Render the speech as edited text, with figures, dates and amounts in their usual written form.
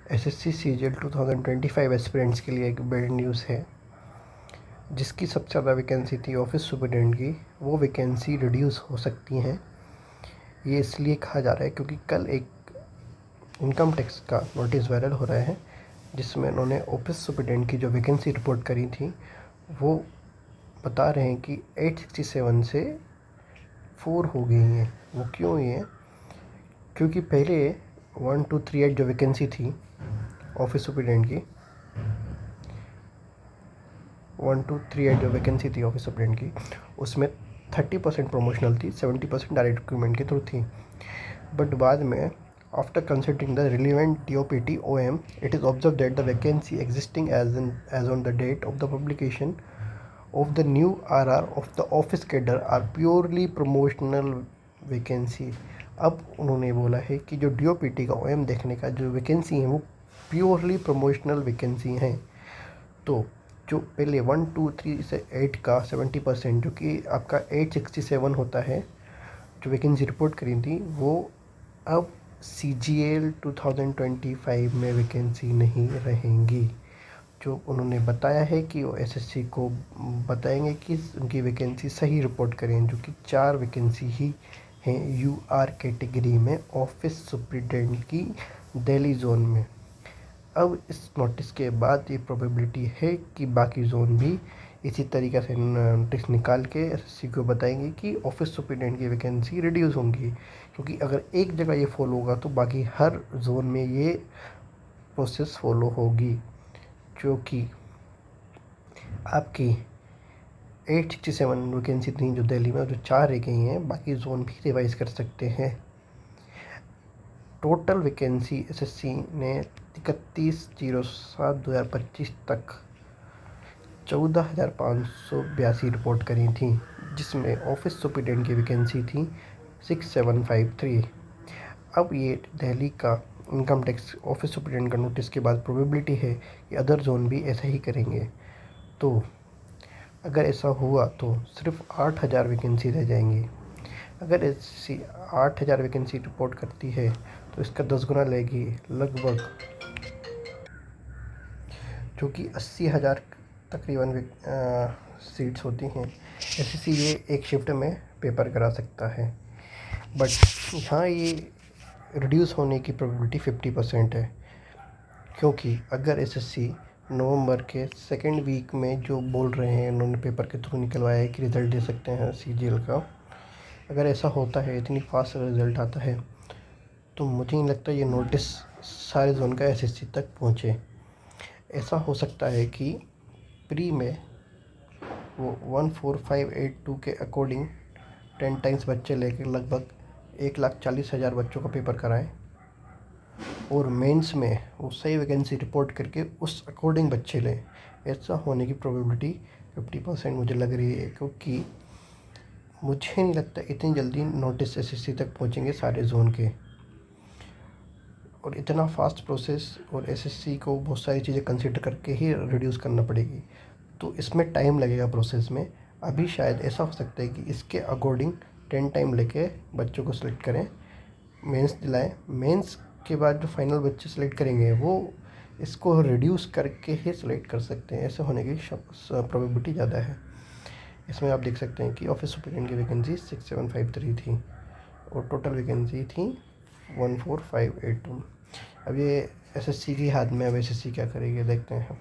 SSC CGL 2025 aspirants के लिए एक बैड न्यूज़ है। जिसकी सबसे ज़्यादा वैकेंसी थी ऑफिस सुपरिटेंडेंट की, वो वैकेंसी रिड्यूस हो सकती हैं। ये इसलिए कहा जा रहा है क्योंकि कल एक इनकम टैक्स का नोटिस वायरल हो रहा है, जिसमें उन्होंने ऑफिस सुपरिटेंडेंट की जो वैकेंसी रिपोर्ट करी थी, वो बता रहे हैं कि 867 से 4 हो गई हैं। वो क्यों हुई है? क्योंकि पहले 1238 जो वैकेंसी थी ऑफिस सुपरिटेंडेंट की, 1238 जो वैकेंसी थी ऑफिस सुपरिटेंडेंट की, उसमें 30% प्रमोशनल थी, 70% डायरेक्ट रिक्रूटमेंट के थ्रू थी। बट बाद में after considering the relevant DOPT OM, it is observed that the vacancy existing as on the date of the publication of the new RR of the office cadre are purely promotional vacancy। अब उन्होंने बोला है कि जो DOPT का OM देखने का जो वैकेंसी है वो प्योरली प्रमोशनल वैकेंसी हैं। तो जो पहले 1 2 3 से 8 का 70%, जो कि आपका 867 होता है, जो वैकेंसी रिपोर्ट करी थी, वो अब CGL 2025 में वैकेंसी नहीं रहेंगी। जो उन्होंने बताया है कि वो SSC को बताएंगे कि उनकी वैकेंसी सही रिपोर्ट करें, जो कि 4 वैकेंसी ही हैं UR कैटेगरी में ऑफिस सुपरिटेंडेंट की दिल्ली जोन में। अब इस नोटिस के बाद ये प्रोबेबिलिटी है कि बाकी जोन भी इसी तरीक़े से नोटिस निकाल के SSC को बताएंगे कि ऑफिस सुपरिटेंडेंट की वैकेंसी रिड्यूस होंगी, क्योंकि अगर एक जगह ये फॉलो होगा तो बाकी हर जोन में ये प्रोसेस फॉलो होगी। जो कि आपकी 867 वैकेंसी थी जो दिल्ली में, जो 4 रह गई हैं, बाकी जोन भी रिवाइज कर सकते हैं। टोटल वैकेंसी SSC ने 31/07/2025 तक 14,582 रिपोर्ट करी थी, जिसमें ऑफिस सुपरिटेंडेंट की वैकेंसी थी 6753। अब ये दिल्ली का इनकम टैक्स ऑफिस सुपरिटेंडेंट का नोटिस के बाद प्रोबेबिलिटी है कि अदर जोन भी ऐसा ही करेंगे। तो अगर ऐसा हुआ तो सिर्फ 8,000 वैकेंसी रह जाएंगी। अगर ऐसी 8,000 वैकेंसी रिपोर्ट करती है तो इसका 10 गुना लेगी, लगभग, जो कि 80,000 तकरीबन सीट्स होती हैं। SSC ये एक शिफ्ट में पेपर करा सकता है। बट यहाँ ये रिड्यूस होने की प्रोबेबिलिटी 50% है, क्योंकि अगर SSC नवंबर के सेकेंड वीक में जो बोल रहे हैं, उन्होंने पेपर के थ्रू निकलवाया है कि रिज़ल्ट दे सकते हैं CGL का, अगर ऐसा होता है, इतनी फास्ट रिज़ल्ट आता है, तो मुझे नहीं लगता ये नोटिस सारे जोन का SSC तक पहुँचे। ऐसा हो सकता है कि प्री में वो 14582 के अकॉर्डिंग 10 टाइम्स बच्चे लेकर लगभग 1,40,000 बच्चों का पेपर कराएं, और मेंस में वो सही वैकेंसी रिपोर्ट करके उस अकॉर्डिंग बच्चे लें। ऐसा होने की प्रोबेबिलिटी 50% मुझे लग रही है, क्योंकि मुझे नहीं लगता इतनी जल्दी नोटिस SSC तक पहुंचेंगे सारे जोन के, और इतना फास्ट प्रोसेस, और SSC को बहुत सारी चीज़ें कंसिडर करके ही रिड्यूस करना पड़ेगी, तो इसमें टाइम लगेगा प्रोसेस में। अभी शायद ऐसा हो सकता है कि इसके अकॉर्डिंग 10 टाइम लेके बच्चों को सिलेक्ट करें, मेंस दिलाएं, मेंस के बाद जो फाइनल बच्चे सेलेक्ट करेंगे वो इसको रिड्यूस करके ही सिलेक्ट कर सकते हैं। ऐसे होने की प्रोबेबिलिटी ज़्यादा है। इसमें आप देख सकते हैं कि ऑफिस सुपरिटेंडेंट की वैकेंसी 6753 थी और टोटल वैकेंसी थी 14582। अब ये SSC के हाथ में, अब SSC क्या करेगी देखते हैं।